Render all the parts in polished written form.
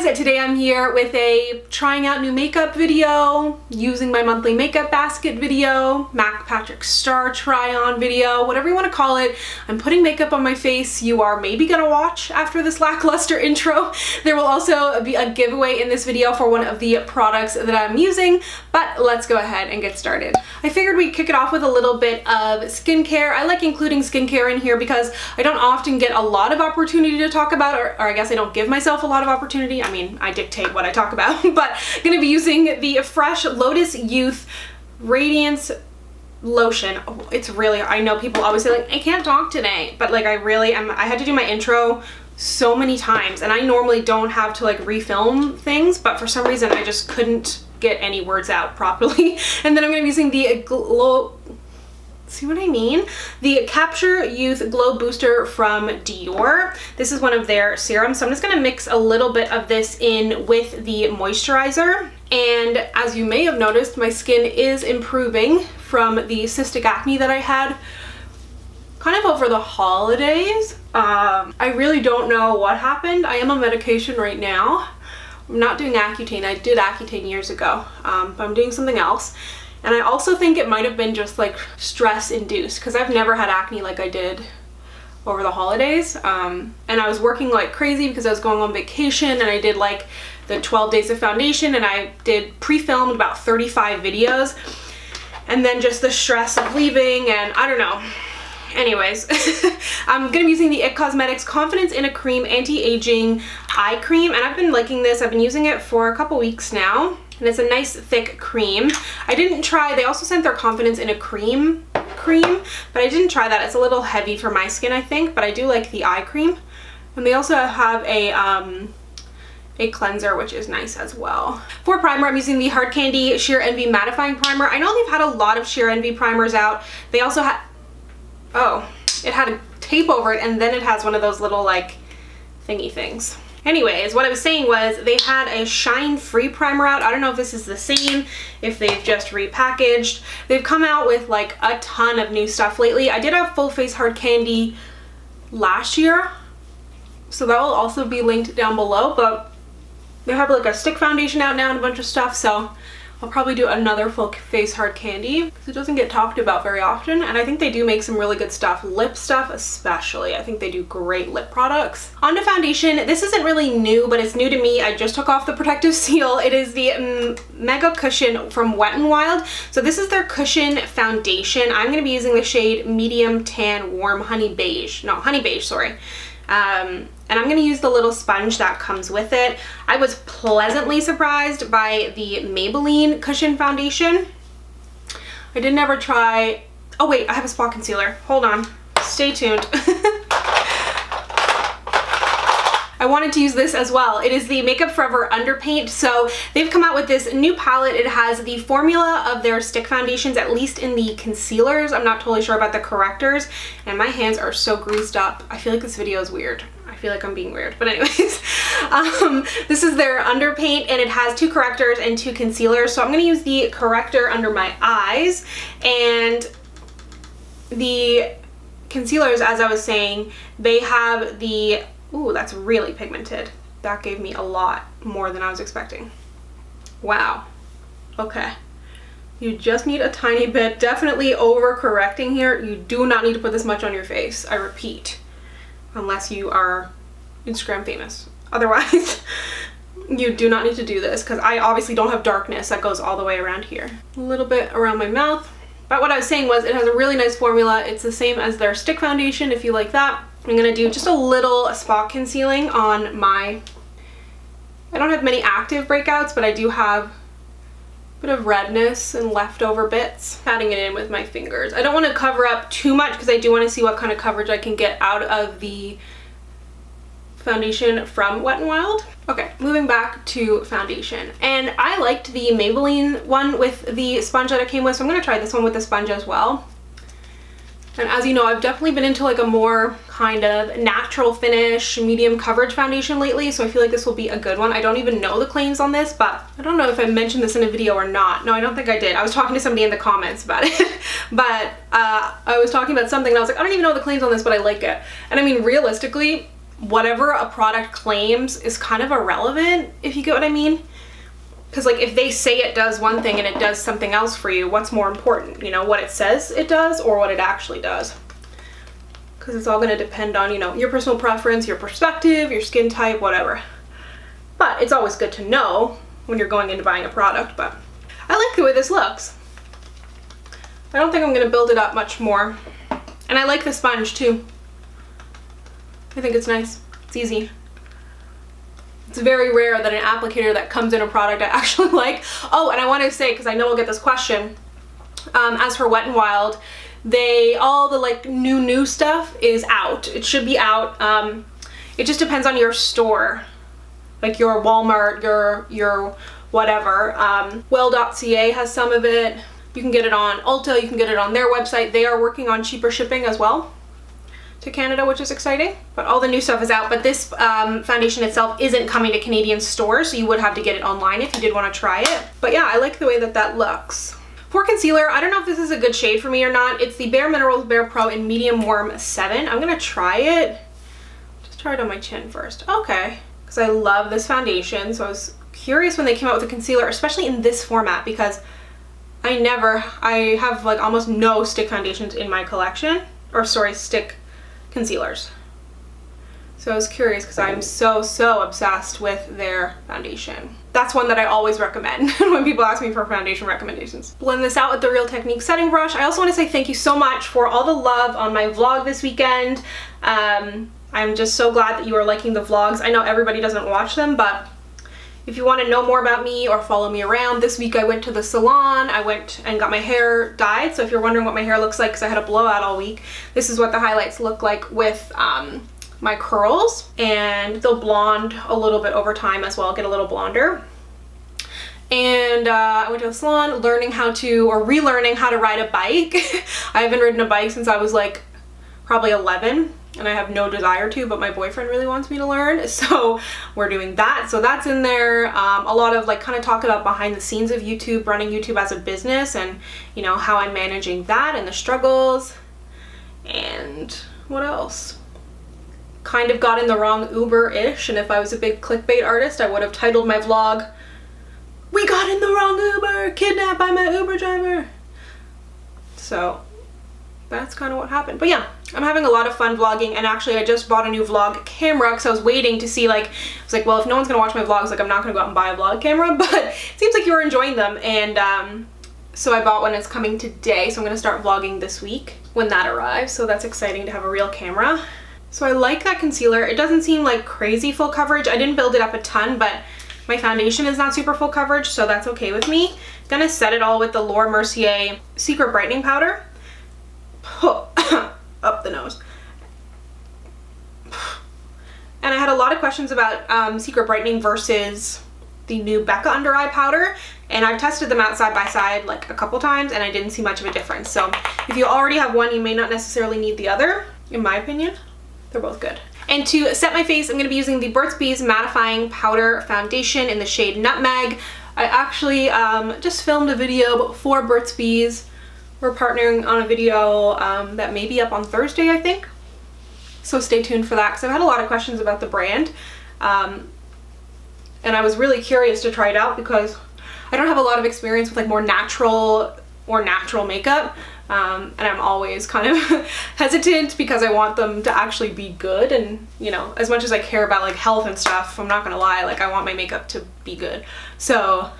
guys, today I'm here with a trying out new makeup video, using my monthly makeup basket video, Mac Patrick Starrr try on video, whatever you want to call it. I'm putting makeup on my face. You are maybe gonna watch after this lackluster intro. There will also be a giveaway in this video for one of the products that I'm using, but let's go ahead and get started. I figured we'd kick it off with a little bit of skincare. I like including skincare in here because I don't often get a lot of opportunity to talk about, or I guess I don't give myself a lot of opportunity. I mean, I dictate what I talk about, but I'm gonna be using the Fresh Lotus Youth Radiance Lotion. Oh, it's really, I know people always say like, I can't talk today, but like I really am. I had to do my intro so many times, and I normally don't have to like refilm things, but for some reason I just couldn't get any words out properly. And then I'm gonna be using the see what I mean? The Capture Youth Glow Booster from Dior. This is one of their serums, so I'm just gonna mix a little bit of this in with the moisturizer. And as you may have noticed, my skin is improving from the cystic acne that I had kind of over the holidays. I really don't know what happened. I am on medication right now. I'm not doing Accutane. I did Accutane years ago, but I'm doing something else. And I also think it might have been just like stress induced, because I've never had acne like I did over the holidays. And I was working like crazy because I was going on vacation, and I did like the 12 days of foundation, and I did pre-filmed about 35 videos. And then just the stress of leaving, and I don't know. Anyways, I'm gonna be using the IT Cosmetics Confidence in a Cream Anti-Aging Eye Cream, and I've been liking this. I've been using it for a couple weeks now, and it's a nice thick cream. I didn't try, they also sent their Confidence in a Cream, but I didn't try that. It's a little heavy for my skin, I think, but I do like the eye cream. And they also have a cleanser, which is nice as well. For primer, I'm using the Hard Candy Sheer Envy Mattifying Primer. I know they've had a lot of Sheer Envy primers out. They also had, oh, it had a tape over it, and then it has one of those little like thingy things. Anyways, what I was saying was they had a Shine Free primer out. I don't know if this is the same, if they've just repackaged. They've come out with like a ton of new stuff lately. I did have Full Face Hard Candy last year, so that will also be linked down below, but they have like a stick foundation out now and a bunch of stuff, so I'll probably do another Full Face Hard Candy because it doesn't get talked about very often, and I think they do make some really good stuff. Lip stuff especially. I think they do great lip products. On to foundation. This isn't really new, but it's new to me. I just took off the protective seal. It is the MegaCushion from Wet n Wild. So this is their cushion foundation. I'm going to be using the shade Medium Tan Warm Honey Beige. No, Honey Beige, sorry. And I'm going to use the little sponge that comes with it. I was pleasantly surprised by the Maybelline Cushion Foundation. I did never try, oh wait, I have a spot concealer. Hold on, stay tuned. I wanted to use this as well. It is the Makeup Forever Underpaint. So they've come out with this new palette. It has the formula of their stick foundations, at least in the concealers. I'm not totally sure about the correctors, and my hands are so greased up. I feel like this video is weird. I feel like I'm being weird, but anyways, this is their underpaint, and it has 2 correctors and 2 concealers. So I'm going to use the corrector under my eyes, and the concealers, as I was saying, they have the, ooh, that's really pigmented. That gave me a lot more than I was expecting. Wow. Okay. You just need a tiny bit. Definitely over-correcting here. You do not need to put this much on your face. I repeat. Unless you are Instagram famous. Otherwise, you do not need to do this, because I obviously don't have darkness that goes all the way around here. A little bit around my mouth. But what I was saying was it has a really nice formula. It's the same as their stick foundation, if you like that. I'm going to do just a little spot concealing on my, I don't have many active breakouts, but I do have a bit of redness and leftover bits. Patting it in with my fingers. I don't want to cover up too much because I do want to see what kind of coverage I can get out of the foundation from Wet n Wild. Okay, moving back to foundation. And I liked the Maybelline one with the sponge that it came with, so I'm going to try this one with the sponge as well. And as you know, I've definitely been into like a more kind of natural finish, medium coverage foundation lately, so I feel like this will be a good one. I don't even know the claims on this, but I don't know if I mentioned this in a video or not. No, I don't think I did. I was talking to somebody in the comments about it, but I was talking about something and I was like, I don't even know the claims on this, but I like it. And I mean, realistically, whatever a product claims is kind of irrelevant, if you get what I mean. Because like if they say it does one thing and it does something else for you, what's more important? You know, what it says it does or what it actually does? Because it's all going to depend on, you know, your personal preference, your perspective, your skin type, whatever. But it's always good to know when you're going into buying a product. But I like the way this looks. I don't think I'm going to build it up much more. And I like the sponge too. I think it's nice. It's easy. It's very rare that an applicator that comes in a product I actually like. Oh, and I want to say, because I know I'll get this question, as for Wet n Wild, all the like new stuff is out. It should be out. It just depends on your store, like your Walmart, your whatever. Well.ca has some of it. You can get it on Ulta, you can get it on their website. They are working on cheaper shipping as well to Canada, which is exciting. But all the new stuff is out. But this foundation itself isn't coming to Canadian stores, so you would have to get it online if you did want to try it. But yeah, I like the way that that looks. For concealer, I don't know if this is a good shade for me or not. It's the Bare Minerals Bare Pro in Medium Warm 7. I'm gonna try it. Just try it on my chin first. Okay, because I love this foundation. So I was curious when they came out with a concealer, especially in this format, because I have like almost no stick foundations in my collection, or sorry, stick concealers. So I was curious because I'm so obsessed with their foundation. That's one that I always recommend when people ask me for foundation recommendations. Blend this out with the Real Technique setting brush. I also want to say thank you so much for all the love on my vlog this weekend. I'm just so glad that you are liking the vlogs. I know everybody doesn't watch them, but if you want to know more about me or follow me around, this week I went to the salon. I went and got my hair dyed. So if you're wondering what my hair looks like, because I had a blowout all week, this is what the highlights look like with my curls, and they'll blonde a little bit over time as well, get a little blonder. And I went to the salon relearning how to ride a bike. I haven't ridden a bike since I was like probably 11, and I have no desire to, but my boyfriend really wants me to learn, so we're doing that. So that's in there. A lot of like kind of talk about behind the scenes of YouTube, running YouTube as a business, and you know how I'm managing that and the struggles. And what else? Kind of got in the wrong Uber-ish, and if I was a big clickbait artist, I would have titled my vlog, "We got in the wrong Uber, kidnapped by my Uber driver." So that's kind of what happened. But yeah, I'm having a lot of fun vlogging, and actually I just bought a new vlog camera because I was waiting to see, like, I was like, well, if no one's gonna watch my vlogs, like I'm not gonna go out and buy a vlog camera, but it seems like you were enjoying them, and so I bought one. It's coming today, so I'm gonna start vlogging this week when that arrives, so that's exciting to have a real camera. So I like that concealer. It doesn't seem like crazy full coverage. I didn't build it up a ton, but my foundation is not super full coverage, so that's okay with me. Gonna set it all with the Laura Mercier Secret Brightening Powder. Up the nose. And I had a lot of questions about Secret Brightening versus the new Becca Under Eye Powder, and I've tested them out side by side like a couple times, and I didn't see much of a difference. So if you already have one, you may not necessarily need the other, in my opinion. They're both good. And to set my face, I'm going to be using the Burt's Bees Mattifying Powder Foundation in the shade Nutmeg. I actually just filmed a video for Burt's Bees. We're partnering on a video that may be up on Thursday, I think. So stay tuned for that, because I've had a lot of questions about the brand. And I was really curious to try it out because I don't have a lot of experience with like more natural makeup. And I'm always kind of hesitant because I want them to actually be good, and you know, as much as I care about like health and stuff, I'm not gonna lie, like I want my makeup to be good. So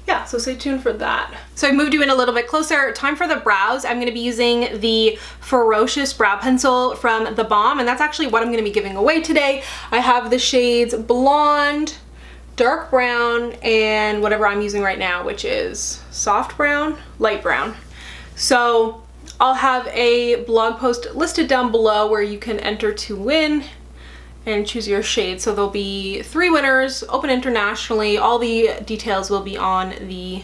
yeah, so stay tuned for that. So I moved you in a little bit closer. Time for the brows. I'm gonna be using the Furrowcious brow pencil from the Balm, and that's actually what I'm gonna be giving away today. I have the shades Blonde, Dark Brown, and whatever I'm using right now, which is Soft Brown, Light Brown. So I'll have a blog post listed down below where you can enter to win and choose your shade. So there'll be 3 winners, open internationally. All the details will be on the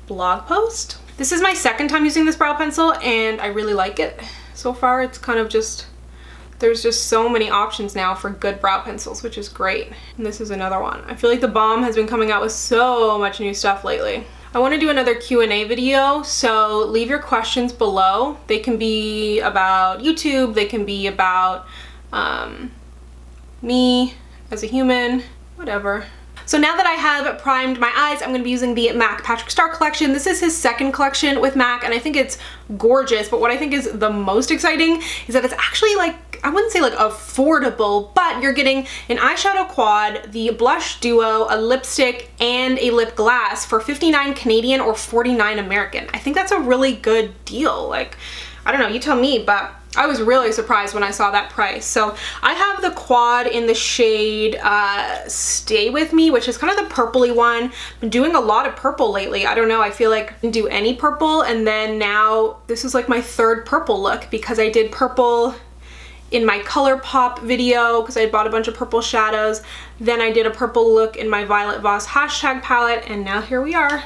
blog post. This is my second time using this brow pencil, and I really like it so far. It's kind of just, there's just so many options now for good brow pencils, which is great. And this is another one. I feel like the Balm has been coming out with so much new stuff lately. I want to do another Q&A video, so leave your questions below. They can be about YouTube, they can be about me as a human, whatever. So now that I have primed my eyes, I'm going to be using the MAC Patrick Starrr collection. This is his second collection with MAC, and I think it's gorgeous, but what I think is the most exciting is that it's actually like, I wouldn't say like affordable, but you're getting an eyeshadow quad, the blush duo, a lipstick, and a lip glass for 59 Canadian or 49 American. I think that's a really good deal. Like, I don't know, you tell me, but I was really surprised when I saw that price. So I have the quad in the shade Stay With Me, which is kind of the purpley one. I've been doing a lot of purple lately. I don't know, I feel like I didn't do any purple, and then now this is like my third purple look because I did purple in my ColourPop video because I bought a bunch of purple shadows. Then I did a purple look in my Violet Voss hashtag palette, and now here we are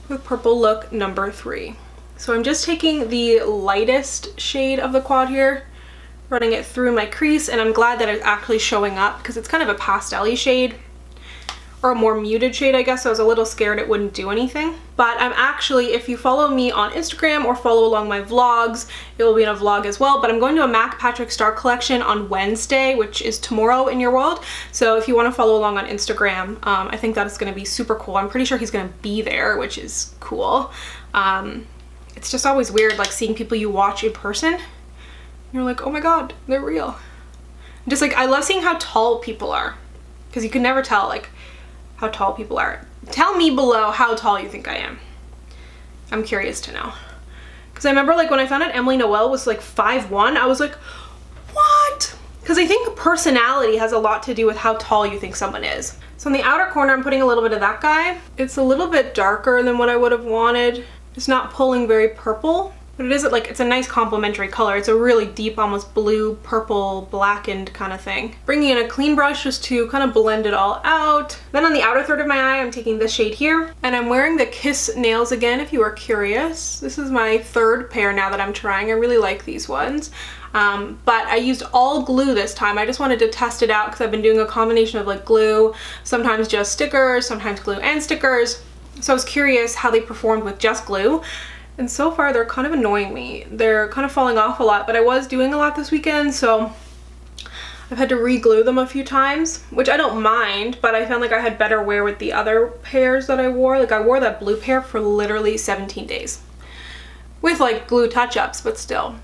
with purple look number 3. So I'm just taking the lightest shade of the quad here, running it through my crease, and I'm glad that it's actually showing up because it's kind of a pastel-y shade, or a more muted shade, I guess, so I was a little scared it wouldn't do anything. But I'm actually, if you follow me on Instagram or follow along my vlogs, it will be in a vlog as well, but I'm going to a MAC Patrick Starrr collection on Wednesday, which is tomorrow in your world. So if you want to follow along on Instagram, I think that is going to be super cool. I'm pretty sure he's going to be there, which is cool. It's just always weird, like, seeing people you watch in person. You're like, oh my god, they're real. Just like, I love seeing how tall people are, because you can never tell, like, how tall people are. Tell me below how tall you think I am. I'm curious to know. Because I remember, like, when I found out Emily Noel was like 5'1", I was like, what? Because I think personality has a lot to do with how tall you think someone is. So in the outer corner, I'm putting a little bit of that guy. It's a little bit darker than what I would have wanted. It's not pulling very purple, but it is like, it's a nice complementary color. It's a really deep, almost blue, purple, blackened kind of thing. Bringing in a clean brush just to kind of blend it all out. Then on the outer third of my eye, I'm taking this shade here, and I'm wearing the Kiss nails again, if you are curious. This is my third pair now that I'm trying. I really like these ones. But I used all glue this time. I just wanted to test it out because I've been doing a combination of like glue, sometimes just stickers, sometimes glue and stickers. So I was curious how they performed with just glue, and so far they're kind of annoying me. They're kind of falling off a lot, but I was doing a lot this weekend, so I've had to re-glue them a few times, which I don't mind, but I found like I had better wear with the other pairs that I wore. Like, I wore that blue pair for literally 17 days with like glue touch-ups, but still,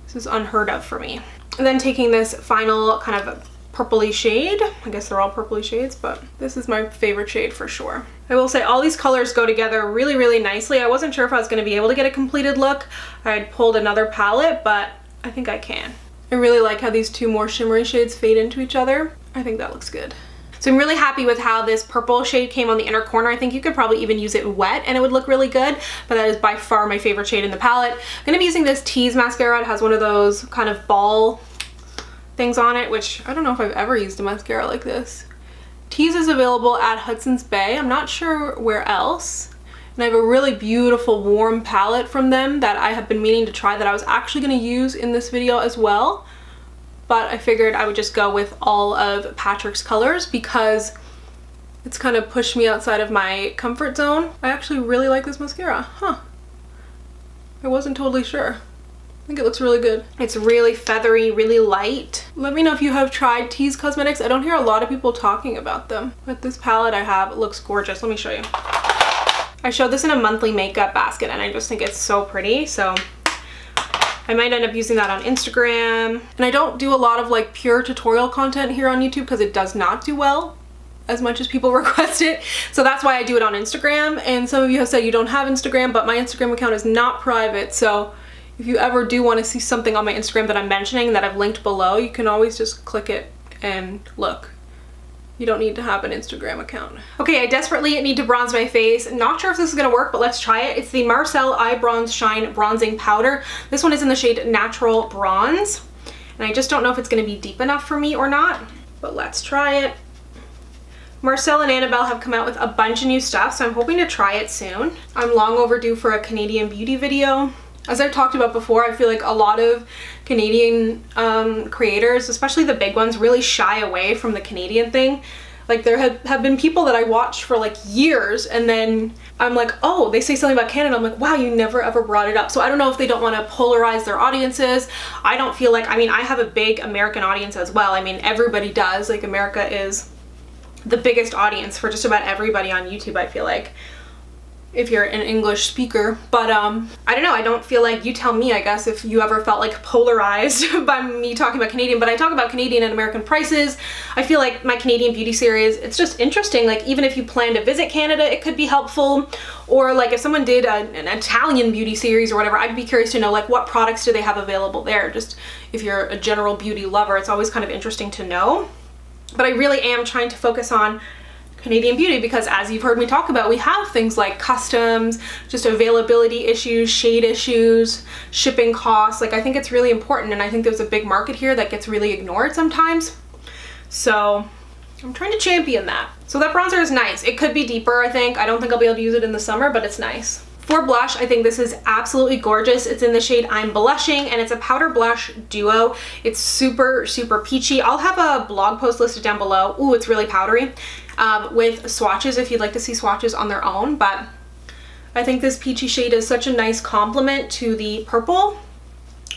this is unheard of for me. And then taking this final kind of purpley shade. I guess they're all purpley shades, but this is my favorite shade for sure. I will say all these colors go together really, really nicely. I wasn't sure if I was going to be able to get a completed look. I had pulled another palette, but I think I can. I really like how these two more shimmery shades fade into each other. I think that looks good. So I'm really happy with how this purple shade came on the inner corner. I think you could probably even use it wet and it would look really good, but that is by far my favorite shade in the palette. I'm going to be using this Tease mascara. It has one of those kind of ball things on it, which I don't know if I've ever used a mascara like this. Tease is available at Hudson's Bay. I'm not sure where else. And I have a really beautiful warm palette from them that I have been meaning to try that I was actually going to use in this video as well. But I figured I would just go with all of Patrick's colors because it's kind of pushed me outside of my comfort zone. I actually really like this mascara. Huh. I wasn't totally sure. I think it looks really good. It's really feathery, really light. Let me know if you have tried Tease Cosmetics. I don't hear a lot of people talking about them, but this palette I have looks gorgeous. Let me show you. I showed this in a monthly makeup basket and I just think it's so pretty, so I might end up using that on Instagram. And I don't do a lot of like pure tutorial content here on YouTube because it does not do well as much as people request it. So that's why I do it on Instagram. And some of you have said you don't have Instagram, but my Instagram account is not private, so if you ever do want to see something on my Instagram that I'm mentioning that I've linked below, you can always just click it and look. You don't need to have an Instagram account. Okay, I desperately need to bronze my face. Not sure if this is going to work, but let's try it. It's the Marcel Eye Bronze Shine Bronzing Powder. This one is in the shade Natural Bronze. And I just don't know if it's going to be deep enough for me or not, but let's try it. Marcel and Annabelle have come out with a bunch of new stuff, so I'm hoping to try it soon. I'm long overdue for a Canadian beauty video. As I've talked about before, I feel like a lot of Canadian creators, especially the big ones, really shy away from the Canadian thing. Like there have been people that I watched for like years, and then I'm like, oh, they say something about Canada. I'm like, wow, you never ever brought it up. So I don't know if they don't want to polarize their audiences. I don't feel like, I mean, I have a big American audience as well. I mean, everybody does. Like America is the biggest audience for just about everybody on YouTube, I feel like, if you're an English speaker. But I don't know, I don't feel like, you tell me, I guess, if you ever felt like polarized by me talking about Canadian, but I talk about Canadian and American prices. I feel like my Canadian beauty series, it's just interesting. Like even if you plan to visit Canada, it could be helpful. Or like if someone did an Italian beauty series or whatever, I'd be curious to know like what products do they have available there. Just if you're a general beauty lover, it's always kind of interesting to know. But I really am trying to focus on Canadian beauty because, as you've heard me talk about, we have things like customs, just availability issues, shade issues, shipping costs. Like I think it's really important, and I think there's a big market here that gets really ignored sometimes. So I'm trying to champion that. So that bronzer is nice. It could be deeper, I think. I don't think I'll be able to use it in the summer, but it's nice. For blush, I think this is absolutely gorgeous. It's in the shade I'm Blushing, and it's a powder blush duo. It's super, super peachy. I'll have a blog post listed down below. Ooh, it's really powdery, with swatches if you'd like to see swatches on their own. But I think this peachy shade is such a nice complement to the purple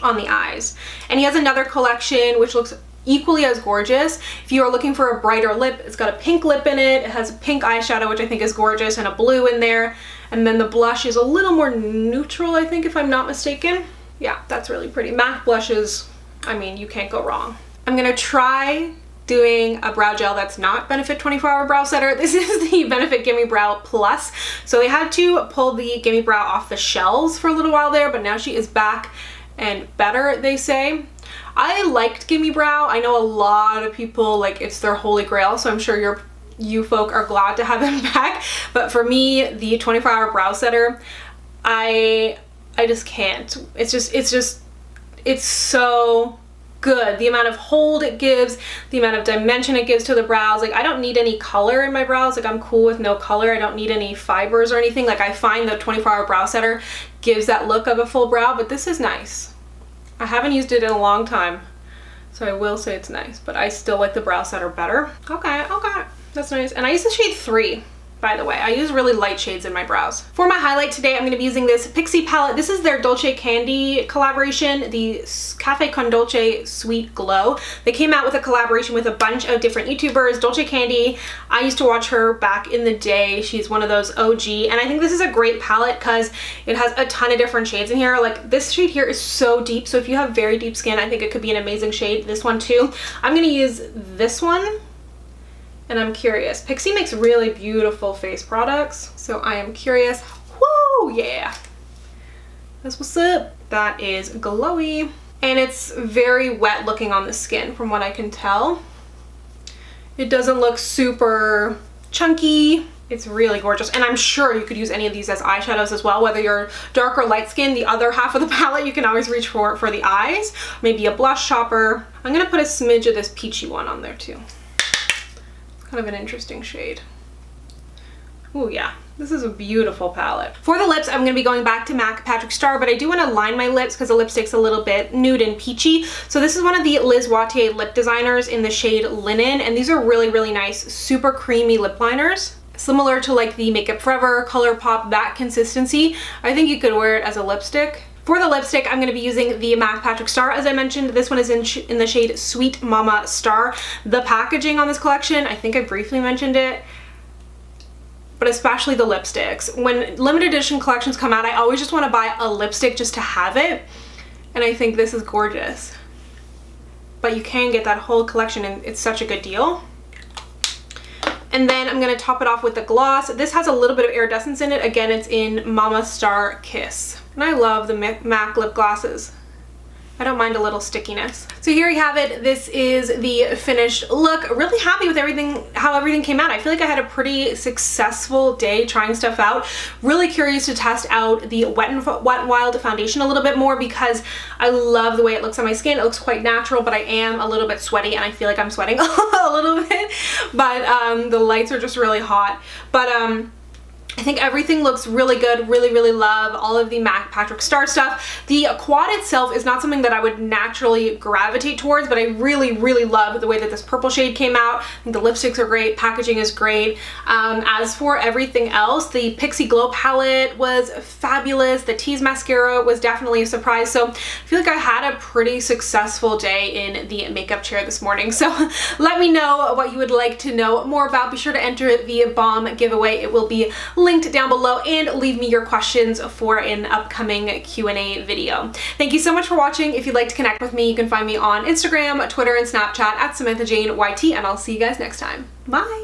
on the eyes. And he has another collection which looks equally as gorgeous. If you are looking for a brighter lip, it's got a pink lip in it. It has a pink eyeshadow, which I think is gorgeous, and a blue in there. And then the blush is a little more neutral, I think, if I'm not mistaken. Yeah, that's really pretty. MAC blushes, I mean, you can't go wrong. I'm gonna try doing a brow gel that's not Benefit 24-Hour Brow Setter. This is the Benefit Gimme Brow Plus. So they had to pull the Gimme Brow off the shelves for a little while there, but now she is back and better, they say. I liked Gimme Brow. I know a lot of people, like, it's their holy grail, so I'm sure you folk are glad to have him back. But for me, the 24-Hour Brow Setter, I just can't. It's so good. The amount of hold it gives, the amount of dimension it gives to the brows. Like I don't need any color in my brows. Like I'm cool with no color. I don't need any fibers or anything. Like I find the 24-Hour Brow Setter gives that look of a full brow, but this is nice. I haven't used it in a long time, so I will say it's nice, but I still like the Brow Setter better. Okay, that's nice. And I use the shade 3, by the way. I use really light shades in my brows. For my highlight today, I'm going to be using this Pixie palette. This is their Dolce Candy collaboration, the Cafe Con Dolce Sweet Glow. They came out with a collaboration with a bunch of different YouTubers. Dolce Candy, I used to watch her back in the day. She's one of those OG, and I think this is a great palette because it has a ton of different shades in here. Like this shade here is so deep, so if you have very deep skin, I think it could be an amazing shade. This one too. I'm going to use this one. And I'm curious. Pixie makes really beautiful face products, so I am curious. Woo, yeah. That's what's up. That is glowy. And it's very wet looking on the skin from what I can tell. It doesn't look super chunky. It's really gorgeous. And I'm sure you could use any of these as eyeshadows as well, whether you're dark or light skin. The other half of the palette you can always reach for the eyes. Maybe a blush topper. I'm gonna put a smidge of this peachy one on there too. Kind of an interesting shade. Oh yeah, this is a beautiful palette. For the lips, I'm going to be going back to MAC Patrick Starrr, but I do want to line my lips because the lipstick's a little bit nude and peachy. So this is one of the Liz Wattier lip designers in the shade Linen, and these are really, really nice, super creamy lip liners. Similar to like the Makeup Forever, ColourPop, that consistency. I think you could wear it as a lipstick. For the lipstick, I'm going to be using the MAC Patrick Starrr, as I mentioned. This one is in the shade Sweet Mama Star. The packaging on this collection, I think I briefly mentioned it, but especially the lipsticks. When limited edition collections come out, I always just want to buy a lipstick just to have it, and I think this is gorgeous. But you can get that whole collection, and it's such a good deal. And then I'm going to top it off with the gloss. This has a little bit of iridescence in it. Again, it's in Mama Star Kiss. And I love the MAC lip glosses. I don't mind a little stickiness. So here you have it. This is the finished look. Really happy with everything, how everything came out. I feel like I had a pretty successful day trying stuff out. Really curious to test out the Wet n Wild foundation a little bit more because I love the way it looks on my skin. It looks quite natural, but I am a little bit sweaty and I feel like I'm sweating a little bit. But the lights are just really hot. But I think everything looks really good. Really love all of the MAC Patrick Starrr stuff. The quad itself is not something that I would naturally gravitate towards, but I really love the way that this purple shade came out. I think the lipsticks are great, packaging is great. As for everything else, the Pixie Glow palette was fabulous. The Tease mascara was definitely a surprise. So I feel like I had a pretty successful day in the makeup chair this morning. So let me know what you would like to know more about. Be sure to enter the Balm giveaway. It will be linked down below, and leave me your questions for an upcoming Q&A video. Thank you so much for watching. If you'd like to connect with me, you can find me on Instagram, Twitter, and Snapchat at SamanthaJaneYT, and I'll see you guys next time. Bye!